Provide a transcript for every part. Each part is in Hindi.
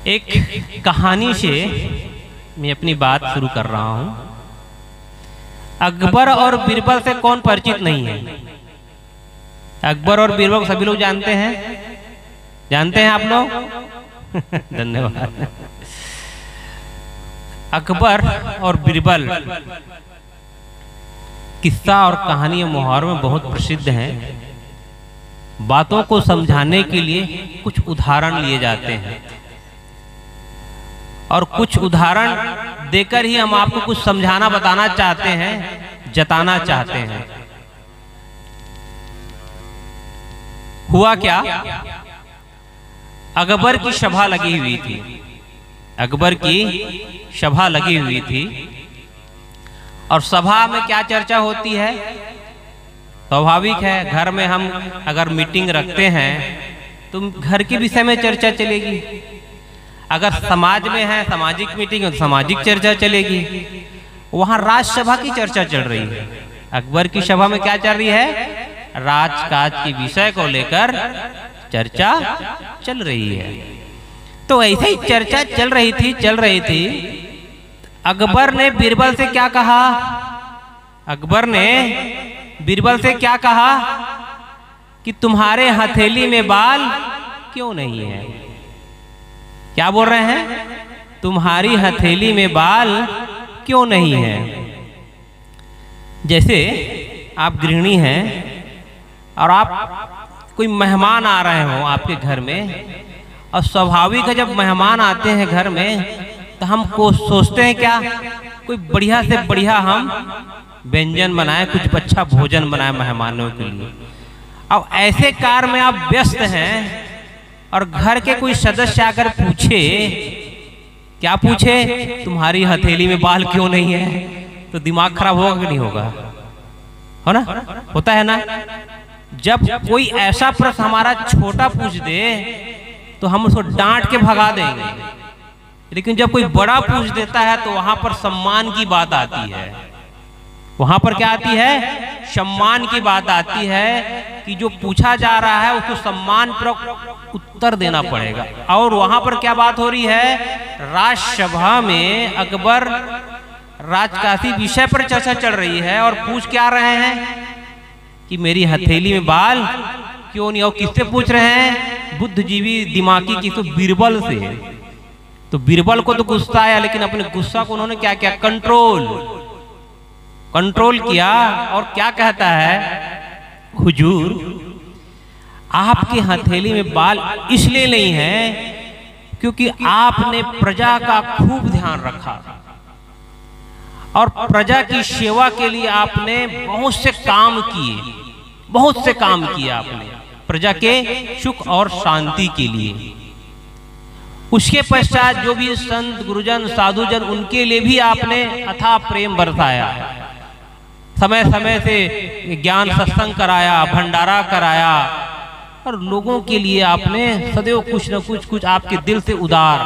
एक कहानी से मैं अपनी बात शुरू कर रहा हूं। अकबर और बीरबल से कौन परिचित नहीं है? अकबर और बीरबल सभी लोग जानते हैं। जानते हैं आप लोग? धन्यवाद। अकबर और बीरबल किस्सा और कहानी मुहावरों में बहुत प्रसिद्ध हैं। बातों को समझाने के लिए कुछ उदाहरण लिए जाते हैं और कुछ उदाहरण देकर ही हम आपको कुछ समझाना बताना चाहते हैं, जताना चाहते हैं। हुआ क्या, अकबर की सभा लगी हुई थी। अकबर की सभा लगी हुई थी और सभा में क्या चर्चा होती है? स्वाभाविक है, घर में हम अगर मीटिंग रखते हैं तो घर के विषय में चर्चा चलेगी। अगर समाज में है सामाजिक मीटिंग तो सामाजिक चर्चा चलेगी। वहां राजसभा की चर्चा चल रही है। अकबर की सभा में क्या चल रही है? राजकाज के विषय को लेकर चर्चा चल रही है। तो ऐसे ही चर्चा चल रही थी। अकबर ने बीरबल से क्या कहा? अकबर ने बीरबल से क्या कहा कि तुम्हारे हथेली में बाल क्यों नहीं है? क्या बोल रहे हैं? तुम्हारी हथेली में बाल क्यों नहीं है? जैसे आप गृहिणी हैं और आप कोई मेहमान आ रहे हो आपके घर में, और स्वाभाविक है जब मेहमान आते हैं घर में तो हम को सोचते हैं क्या, कोई बढ़िया से बढ़िया हम व्यंजन बनाए, कुछ अच्छा भोजन बनाए मेहमानों के लिए। अब ऐसे कार्य में आप व्यस्त हैं और घर के कोई सदस्य आकर पूछे, क्या पूछे? तुम्हारी हथेली में बाल क्यों नहीं है? तो दिमाग खराब होगा कि नहीं होगा? हो ना? होता है ना? जब कोई ऐसा प्रश्न हमारा छोटा पूछ दे तो हम उसको डांट के भगा देंगे, लेकिन जब कोई बड़ा पूछ देता है तो वहां पर सम्मान की बात आती है। वहां पर क्या आती है? सम्मान की बात आती है कि जो पूछा जा रहा है उसको सम्मान पूर्वक उत्तर देना पड़ेगा। और वहां पर क्या बात हो रही है? राजसभा में अकबर राजकासी विषय पर चर्चा चल रही है और पूछ क्या रहे हैं कि मेरी हथेली में बाल क्यों नहीं? और किससे पूछ रहे हैं? बुद्धिजीवी दिमागी किसको? बीरबल से। तो बीरबल को तो गुस्सा आया, लेकिन अपने गुस्सा को उन्होंने क्या किया? कंट्रोल किया। और क्या कहता है? हुजूर, आपकी हथेली में बाल इसलिए नहीं है क्योंकि आपने प्रजा का खूब ध्यान रखा और प्रजा की सेवा के लिए आपने बहुत से काम किए आपने प्रजा के सुख और शांति के लिए। उसके पश्चात जो भी संत गुरुजन साधुजन उनके लिए भी आपने अथाह प्रेम बरसाया। समय समय से ज्ञान सत्संग कराया, भंडारा कराया और लोगों के लिए आपने सदैव कुछ न कुछ आपके दिल से उदार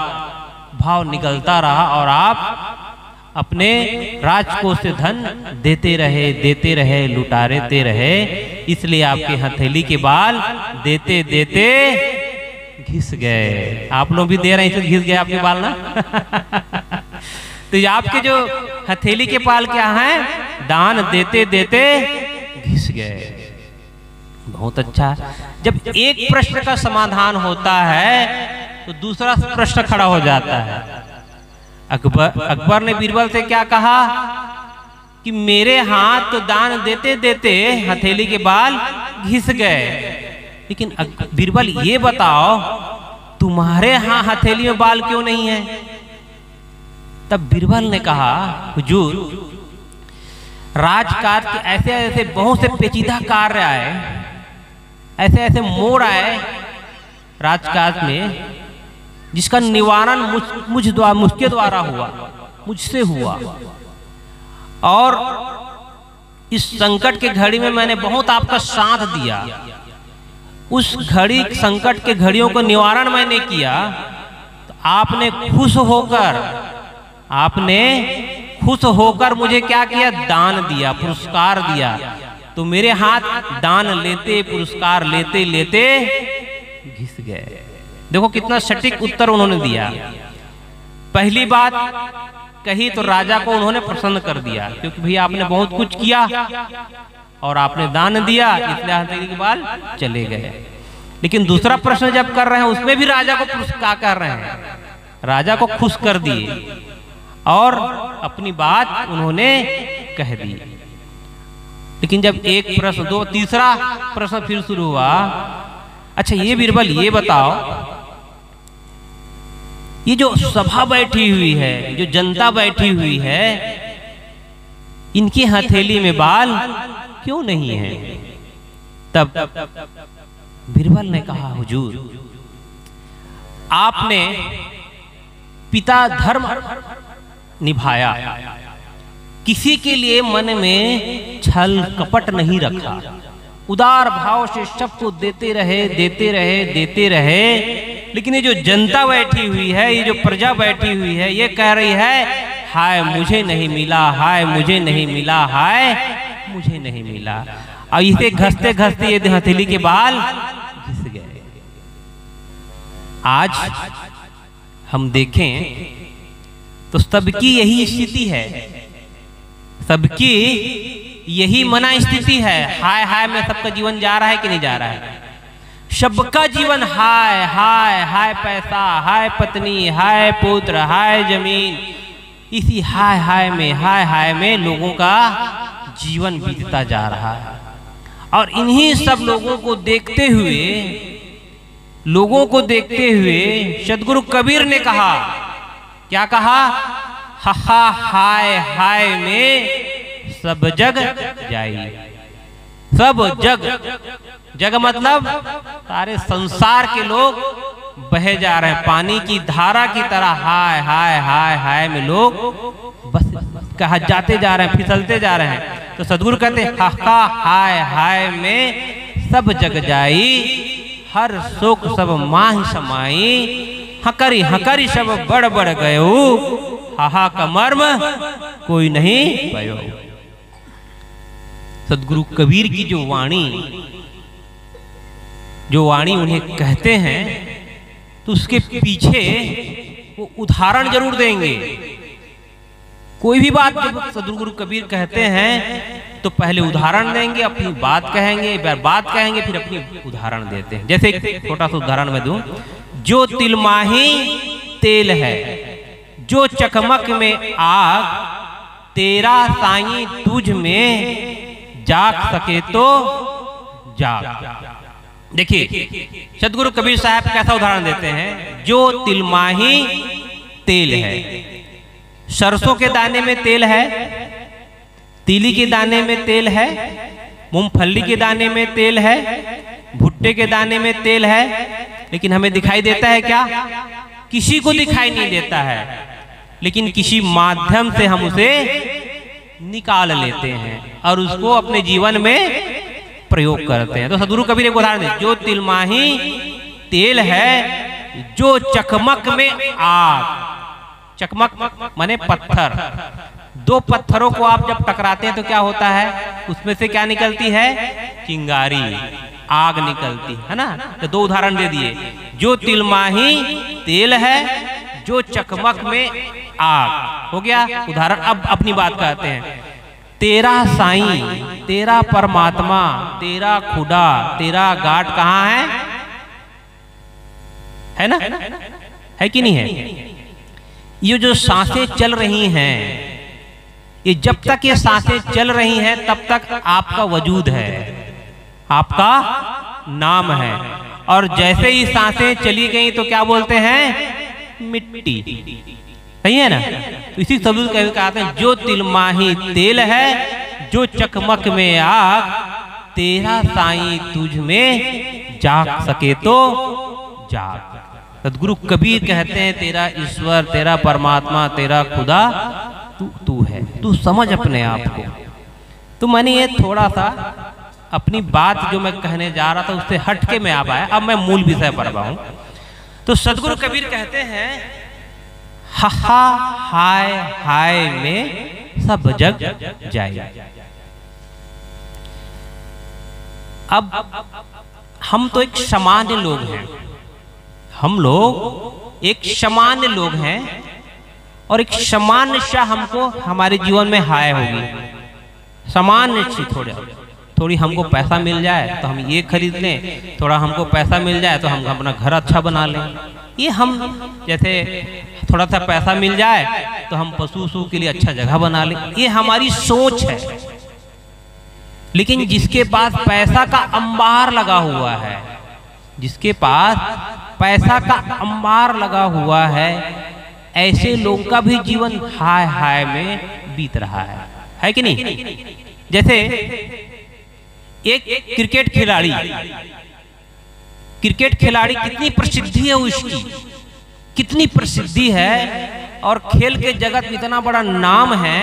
भाव निकलता रहा और आप अपने राजकोष से धन देते रहे, लुटाते रहे। इसलिए आपके हथेली के बाल देते देते घिस गए। आप लोग भी दे रहे हैं, घिस गए आपके बाल ना? तो आपके जो हथेली के बाल क्या हैं? दान देते देते घिस गए। बहुत अच्छा। जब एक प्रश्न का समाधान होता है तो दूसरा प्रश्न खड़ा हो जाता है। अकबर ने बीरबल से क्या कहा कि मेरे हाथ तो दान देते देते हथेली के बाल घिस गए, लेकिन बीरबल ये बताओ तुम्हारे यहाँ हथेली में बाल क्यों नहीं है? तब बीरबल ने कहा, हुजूर, राजकाज के ऐसे ऐसे बहुत से पेचीदा कार्य आए, ऐसे ऐसे मोड़ आए राजकाज में जिसका निवारण मुझके द्वारा हुआ, मुझसे हुआ। और इस संकट के घड़ी में मैंने बहुत आपका साथ दिया। उस घड़ी संकट के घड़ियों को निवारण मैंने किया तो आपने खुश होकर मुझे क्या किया? दान दिया, पुरस्कार दिया। तो मेरे हाथ दान लेते पुरस्कार लेते लेते घिस गए। देखो कितना सटीक उत्तर उन्होंने दिया। पहली बात कही तो राजा को उन्होंने प्रसन्न कर दिया, क्योंकि भैया आपने बहुत कुछ किया और आपने दान दिया, इसलिए हथेली के बाल चले गए। लेकिन दूसरा प्रश्न जब कर रहे हैं उसमें भी राजा को क्या कर रहे हैं, राजा को खुश कर दिए और अपनी बात उन्होंने कह दी। लेकिन जब एक प्रश्न दो, तीसरा प्रश्न फिर शुरू हुआ, अच्छा ये बीरबल ये बताओ, ये जो सभा बैठी हुई है, जो जनता बैठी हुई है, इनकी हथेली में बाल क्यों नहीं है? तब बीरबल ने कहा, हुजूर आपने पिता धर्म निभाया, किसी के लिए मन में छल कपट नहीं रखा, उदार भाव से सबको देते रहे देते रहे देते रहे। लेकिन ये जो जनता बैठी हुई है, ये जो प्रजा बैठी हुई है, ये कह रही है हाय मुझे नहीं मिला, हाय मुझे नहीं मिला, हाय मुझे नहीं मिला। और इसे घसते घसते ये हथेली के बाल घिस गए। आज हम देखें तो सबकी यही स्थिति है, सबकी यही मना स्थिति है। हाय हाय में सबका जीवन जा रहा है कि नहीं जा रहा है? सबका जीवन हाय हाय, हाय पैसा, हाय पत्नी, हाय पुत्र, हाय जमीन, इसी हाय हाय में लोगों का जीवन बीतता जा रहा है। और इन्हीं सब लोगों को देखते हुए सदगुरु कबीर ने कहा, क्या कहा? हा हाय हाय में सब जग जाई। सब जग मतलब सारे संसार के लोग बहे जा रहे हैं, पानी की धारा की तरह हाय हाय हाय हाय में लोग बस कहा जाते जा रहे हैं, फिसलते जा रहे हैं। तो सदगुरु कहते हैं हा हाय हाय में सब जग जाई, हर शोक सब माही समाई, हकरी सब बड़ बड़ गयो, हाहा का मर्म कोई नहीं पायो। सदगुरु कबीर की जो वाणी उन्हें कहते हैं, तो उसके पीछे वो उदाहरण जरूर देंगे। कोई भी बात जब सदगुरु कबीर कहते हैं तो पहले उदाहरण देंगे, अपनी बात कहेंगे, फिर अपनी उदाहरण देते हैं। जैसे एक छोटा सा उदाहरण मैं दूं, जो तिलमाही तेल है, जो चकमक में आग, तेरा साईं तुझ में जाग सके तो जाग। देखिए सदगुरु कबीर साहब कैसा उदाहरण देते हैं। जो तिलमाही तेल है, सरसों के दाने में तेल है, तीली के दाने में तेल है, मूंगफली के दाने में तेल है, भुट्टे के दाने में तेल है, लेकिन हमें दिखाई देता है क्या? किसी को दिखाई नहीं देता है, लेकिन किसी माध्यम से हम उसे निकाल लेते हैं और उसको अपने जीवन में प्रयोग करते हैं। तो सदगुरु कबीर एक उदाहरण दे, जो तिलमाही तेल है, जो चकमक में आग, चकमक माने पत्थर, दो पत्थरों को आप जब टकराते हैं तो क्या होता है? उसमें से क्या निकलती है? चिंगारी, आग निकलती है ना। तो दो उदाहरण दे दिए, जो तिलमाही तेल है, जो चकमक में आग, हो गया उदाहरण। अब अपनी बात कहते हैं, तेरा साईं, तेरा परमात्मा, तेरा खुदा, तेरा गाट कहाँ है ना? है कि नहीं है? ये जो सांसें चल रही हैं, ये जब तक ये सांसें चल रही हैं तब तक आपका वजूद है, आपका नाम है। और जैसे ही सांसें चली गई तो क्या बोलते हैं? मिट्टी। सही है ना? तो इसी शब्द को कहते हैं, जो तिलमाही तेल है, जो चकमक में आग, तेरा साईं तुझ में जाग सके तो जाग। सदगुरु कबीर कहते हैं, तेरा ईश्वर, तेरा परमात्मा, तेरा खुदा तू है, तू समझ अपने आप को। तो मैंने ये थोड़ा सा अपनी बात जो मैं कहने जा रहा था उससे हट के मैं आ पाया, अब मैं मूल विषय पर आऊं। तो सदगुरु कबीर कहते हैं, हा हाय हाय में सब जग जाए। अब हम तो एक सामान्य लोग हैं, हम लोग एक सामान्य लोग हैं और एक सामान्य सा हमको हमारे जीवन में हाय होगी। सामान्य सी थोड़ी हमको पैसा मिल जाए तो हम ये खरीद लें, थोड़ा हमको पैसा मिल जाए तो हम अपना घर अच्छा बना लें। ये हम जैसे थोड़ा सा पैसा मिल जाए तो हम पशु के लिए अच्छा जगह बना लें, ये हमारी सोच है। लेकिन जिसके पास पैसा का अंबार लगा हुआ है, जिसके पास पैसा का अंबार लगा हुआ है, ऐसे लोगों का भी जीवन हाय हाय में बीत रहा है कि नहीं? जैसे एक क्रिकेट खिलाड़ी कितनी प्रसिद्धि है उसकी, कितनी प्रसिद्धि है और खेल के जगत में इतना बड़ा नाम है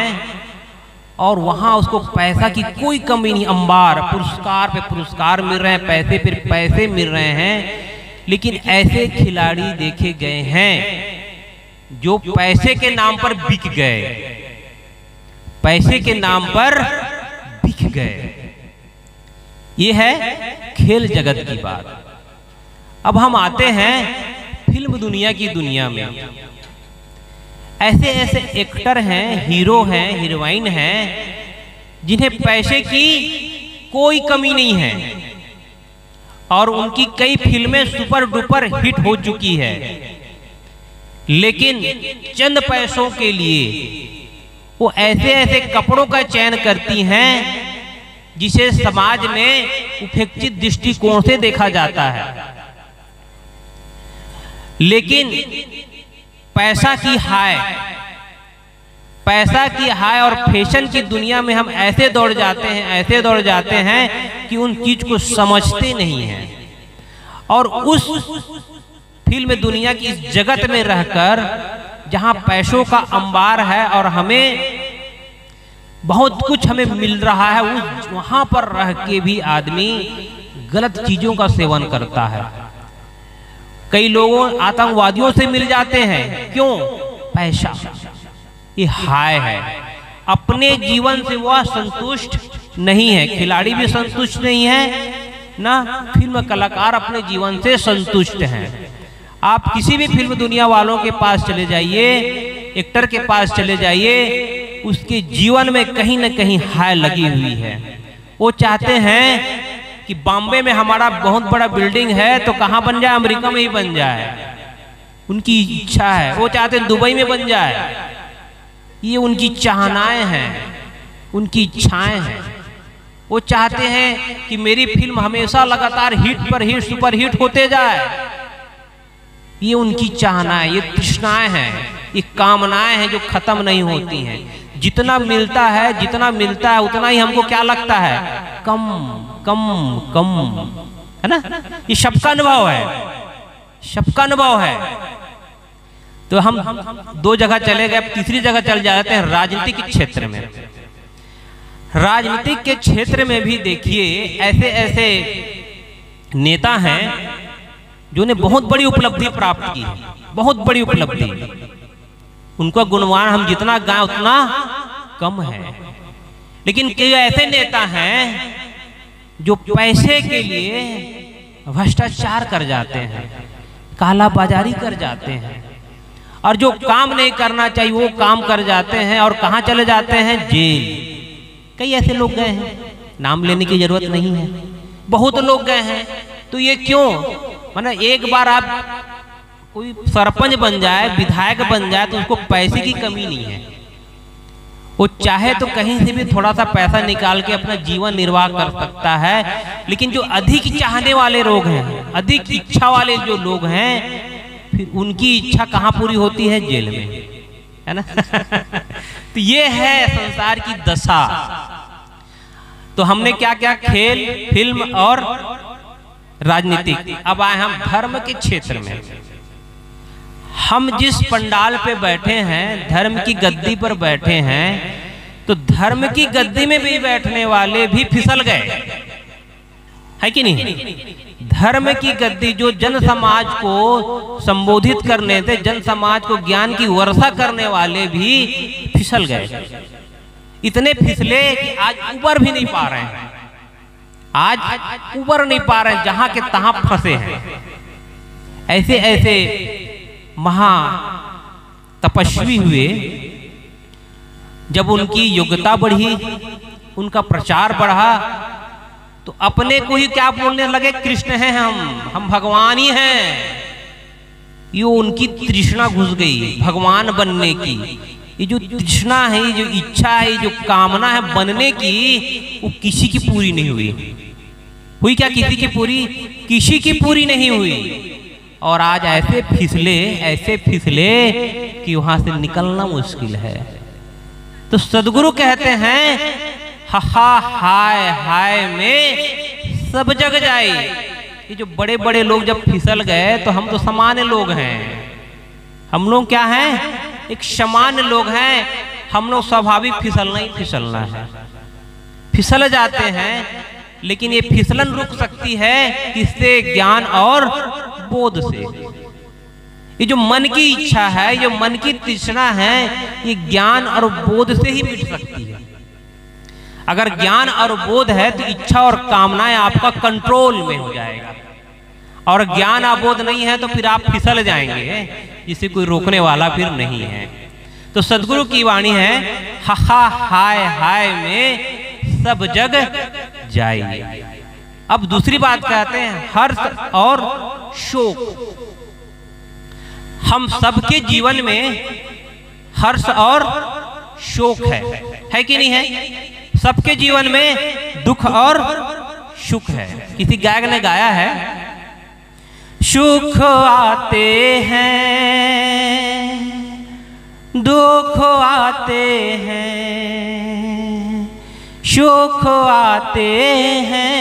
और वहां उसको पैसा की कोई कमी नहीं, अंबार पुरस्कार पे पुरस्कार मिल रहे हैं, पैसे पे पैसे मिल रहे हैं। लेकिन ऐसे खिलाड़ी देखे गए हैं जो पैसे के नाम पर बिक गए, पैसे के नाम पर बिक गए। ये है खेल जगत की बात। अब हम आते हैं फिल्म दुनिया की दुनिया में। ऐसे ऐसे एक्टर हैं, हीरो हैं, हीरोइन हैं जिन्हें पैसे की कोई कमी नहीं है और उनकी कई फिल्में सुपर डुपर हिट हो चुकी है। लेकिन चंद पैसों के लिए वो ऐसे ऐसे कपड़ों का चयन करती हैं जिसे समाज में उपेक्षित दृष्टिकोण से देखा जाता है। लेकिन पैसा की हाय और फैशन की दुनिया में हम ऐसे दौड़ जाते हैं कि उन चीज को समझते नहीं हैं और उस फिल्म दुनिया की इस जगत में रहकर जहां पैसों का अंबार है और हमें बहुत कुछ हमें मिल रहा है, वहां पर रह के भी आदमी गलत चीजों का सेवन करता है। कई लोगों आतंकवादियों से मिल जाते हैं, क्यों? पैसा, ये हाय है। अपने जीवन से वह संतुष्ट नहीं है, खिलाड़ी भी संतुष्ट नहीं है ना फिल्म कलाकार अपने जीवन से संतुष्ट हैं। आप किसी भी फिल्म दुनिया वालों के पास चले जाइए, एक्टर के पास चले जाइए, उसके जीवन में कहीं ना कहीं हाय लगी हुई है। वो चाहते हैं कि बॉम्बे में हमारा बहुत बड़ा बिल्डिंग है तो कहाँ बन जाए, अमेरिका में ही बन जाए, उनकी इच्छा है। वो चाहते हैं दुबई में बन जाए, ये उनकी चाहनाएं हैं, उनकी इच्छाएं हैं। वो चाहते हैं कि मेरी फिल्म हमेशा लगातार हिट पर हिट सुपर हिट होते जाए, ये उनकी चाहनाएं, ये तृष्णाएं हैं, ये कामनाएं हैं जो खत्म नहीं होती हैं। जितना मिलता है उतना ही हमको क्या लगता है, कम कम कम, है ना? ये सबका अनुभव है, सबका अनुभव है। तो हम दो जगह चले गए, तीसरी जगह चल जाते हैं राजनीतिक क्षेत्र में। राजनीतिक के क्षेत्र में भी देखिए ऐसे ऐसे नेता हैं जो ने बहुत बड़ी उपलब्धि प्राप्त की, बहुत बड़ी उपलब्धि। उनका गुणगान हम जितना गाएं उतना कम है। लेकिन कई ऐसे नेता हैं जो पैसे के लिए भ्रष्टाचार कर जाते हैं, काला बाजारी कर जाते हैं और जो काम नहीं करना चाहिए वो काम कर जाते हैं और कहाँ चले जाते हैं, जेल। कई ऐसे लोग गए हैं, नाम लेने की जरूरत नहीं है, बहुत लोग गए हैं। तो ये क्यों? मतलब एक बार आप कोई सरपंच बन जाए, विधायक बन जाए तो उसको पैसे की कमी नहीं है। वो चाहे तो कहीं से भी थोड़ा सा पैसा निकाल के अपना जीवन निर्वाह कर सकता है। लेकिन जो अधिक चाहने वाले लोग हैं, अधिक इच्छा वाले जो लोग हैं, फिर उनकी इच्छा कहाँ पूरी होती है, जेल में, है ना? तो ये है संसार की दशा। तो हमने क्या क्या खेल, फिल्म और राजनीतिक। अब आए हम धर्म के क्षेत्र में। हम जिस पंडाल पे बैठे हैं, धर्म की गद्दी पर बैठे हैं, तो धर्म की गद्दी में भी बैठने वाले भी फिसल गए, है कि नहीं? धर्म की गद्दी जो जन समाज को संबोधित करने थे, जन समाज को ज्ञान की वर्षा करने वाले भी फिसल गए। इतने फिसले कि आज उबर भी नहीं पा रहे हैं, आज उबर नहीं पा रहे हैं, जहां के तहां फंसे हैं। ऐसे ऐसे महा तपस्वी हुए, जब उनकी योग्यता बढ़ी, उनका प्रचार बढ़ा, तो अपने को ही क्या बोलने लगे, कृष्ण हैं हम भगवान ही हैं। ये उनकी तृष्णा घुस गई भगवान बनने की। ये जो तृष्णा है, ये जो इच्छा है, जो कामना है बनने की, वो किसी की पूरी नहीं हुई क्या? किसी की पूरी? किसी की पूरी नहीं हुई। और आज ऐसे फिसले कि वहां से निकलना मुश्किल है। तो सदगुरु कहते हैं हा हाय हाय में सब जग जाए। ये जो बड़े बड़े लोग जब फिसल गए, तो हम तो सामान्य लोग हैं। हम लोग क्या हैं? एक सामान्य लोग हैं। हम लोग स्वाभाविक फिसलना ही फिसलना है, फिसल जाते हैं। लेकिन ये फिसलन रुक सकती है किससे? ज्ञान और बोध से। ये जो मन की इच्छा है, जो मन की तृष्णा है, ये ज्ञान और बोध से ही मिट सकती है। अगर ज्ञान और बोध है तो इच्छा और कामनाएं आपका कंट्रोल में हो जाएगा। और ज्ञान और बोध नहीं है तो फिर आप फिसल जाएंगे, जिसे कोई रोकने वाला फिर नहीं है। तो सदगुरु की वाणी है हा हाय हाय में सब जग जाइए। अब दूसरी बात कहते हैं हर्ष और शोक। हम सबके जीवन में हर्ष और शोक है कि नहीं है? सबके जीवन में दुख और सुख है। किसी गायक ने गाया है, सुख आते हैं, दुख आते हैं, सुख आते हैं,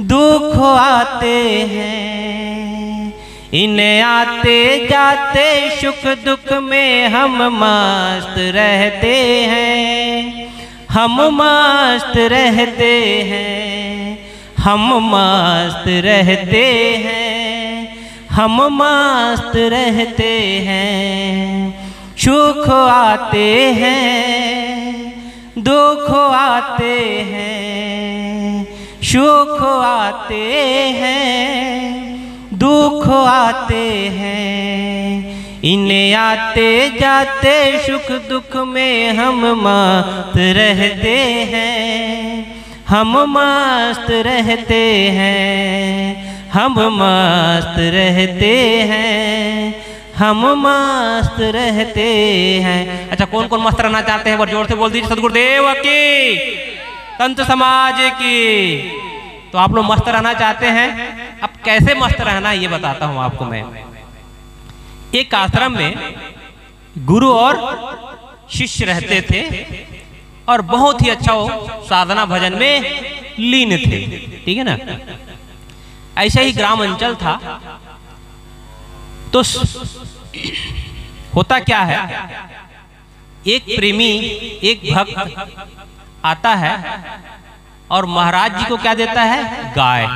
दुख आते हैं, इन्हें आते जाते सुख दुख में हम मस्त रहते हैं, हम मस्त रहते हैं, हम मस्त रहते हैं, हम मस्त रहते हैं। सुख आते हैं, दुख आते हैं, सुख आते हैं, दुख आते हैं, इन्हें आते जाते सुख दुख में हम मस्त रहते हैं, हम मस्त रहते हैं, हम मस्त रहते हैं, हम मस्त रहते हैं। अच्छा, कौन कौन मस्त रहना चाहते हैं? बहुत जोर से बोल दीजिए, सदगुरुदेव की, संत समाज की। तो आप लोग मस्त रहना चाहते हैं। अब कैसे मस्त रहना है ये बताता हूं आपको मैं। एक आश्रम में गुरु और शिष्य रहते थे और बहुत ही अच्छा वो साधना भजन में लीन थे, ठीक है ना। ऐसा ही ग्राम अंचल था। तो होता क्या है, एक प्रेमी, एक भक्त आता है और महाराज जी को क्या देता है? गाय।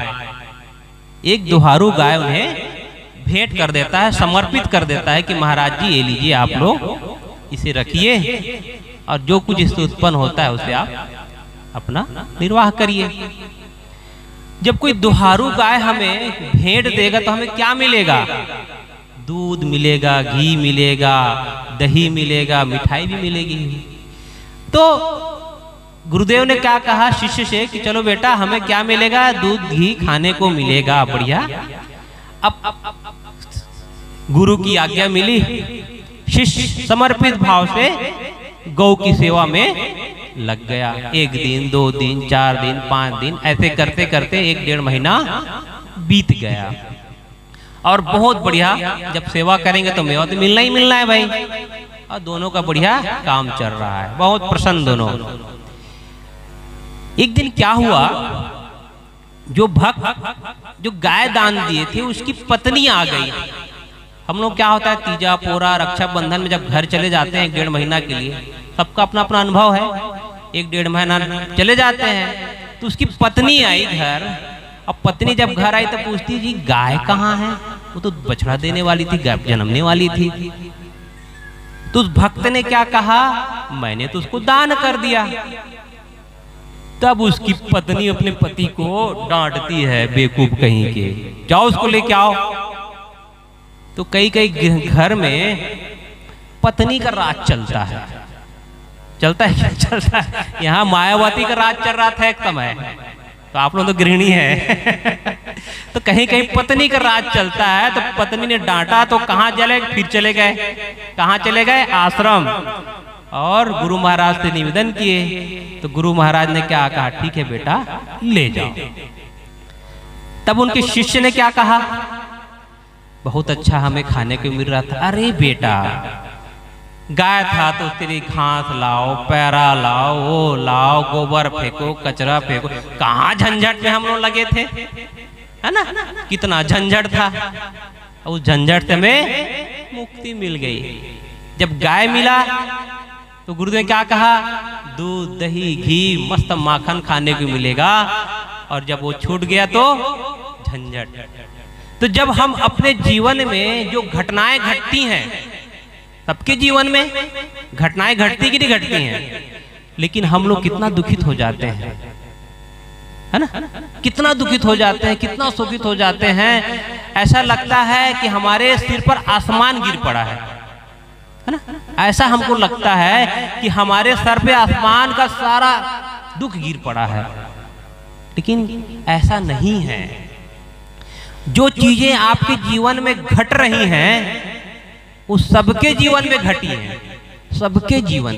एक दुहारू गाय उन्हें भेंट कर देता है, समर्पित कर देता है कि महाराज जी ये लीजिए, आप लोग इसे रखिए और जो कुछ इससे उत्पन्न होता है उसे आप अपना निर्वाह करिए। जब कोई दुहारू गाय हमें भेंट देगा तो हमें क्या मिलेगा? दूध मिलेगा, घी मिलेगा, दही मिलेगा, मिठाई भी मिलेगी। तो गुरुदेव ने क्या कहा शिष्य से कि चलो बेटा, हमें क्या मिलेगा? दूध घी खाने को मिलेगा, बढ़िया। अब गुरु की आज्ञा मिली, शिष्य समर्पित भाव से गौ की सेवा में लग गया। 1 दिन, 2 दिन, 4 दिन, 5 दिन, ऐसे करते करते 1-1.5 महीना बीत गया। और बहुत बढ़िया, जब सेवा करेंगे तो मेवा तो मिलना ही मिलना है भाई। और दोनों का बढ़िया काम चल रहा है, बहुत प्रसन्न दोनों। एक दिन क्या हुआ, जो भक्त जो गाय दान दिए थे उसकी पत्नी आ गई। हम लोग क्या होता है, तीजा पोरा रक्षाबंधन में जब घर चले जाते हैं 1-1.5 महीना के लिए, सबका अपना अपना अनुभव है, 1-1.5 महीना चले जाते हैं। तो उसकी पत्नी आई घर। अब पत्नी जब घर आई तो पूछती, जी गाय कहाँ है? वो तो बछड़ा देने वाली थी, गाय जन्मने वाली थी। तो उस भक्त ने क्या कहा, मैंने तो उसको दान कर दिया। तब उसकी पत्नी अपने पति को डांटती है, बेवकूफ कहीं के, जाओ उसको लेके आओ। तो कई कई घर में पत्नी का राज चलता है। चलता है क्या? चलता है। यहाँ मायावती का राज चल रहा था एक समय, तो आप लोग तो गृहिणी है तो कहीं कहीं पत्नी का राज चलता है। तो पत्नी ने डांटा तो कहाँ चले, फिर चले गए, कहाँ चले गए? आश्रम। और गुरु महाराज से निवेदन किए तो गुरु महाराज ने क्या कहा? ठीक है बेटा, ले जाओ। तब उनके शिष्य ने क्या कहा? बहुत अच्छा हमें खाने को मिल रहा था। अरे बेटा, गाय था तो तेरी घास लाओ, पैरा लाओ, वो लाओ, गोबर फेंको, कचरा फेंको। कहाँ झंझट में हम लोग लगे थे, है ना? कितना झंझट था। उस झंझट से हमें मुक्ति मिल गई। जब गाय मिला तो गुरुदेव ने क्या कहा? दूध, दही, घी, मस्त माखन खाने को मिलेगा। और जब वो छूट गया तो झंझट। तो जब हम अपने जीवन में जो घटनाएं घटती हैं, सबके जीवन में घटनाएं घटती कि नहीं घटती हैं, लेकिन हम लोग कितना दुखित हो जाते हैं, है ना? कितना दुखित हो जाते हैं, कितना शोकित हो जाते हैं। ऐसा लगता है कि हमारे सिर पर आसमान गिर पड़ा है ना? ऐसा हमको लगता है कि हमारे सर पे आसमान का सारा दुख गिर पड़ा है, लेकिन ऐसा नहीं है। जो चीजें आपके जीवन में घट रही हैं वो सबके जीवन में घटी हैं, सबके जीवन।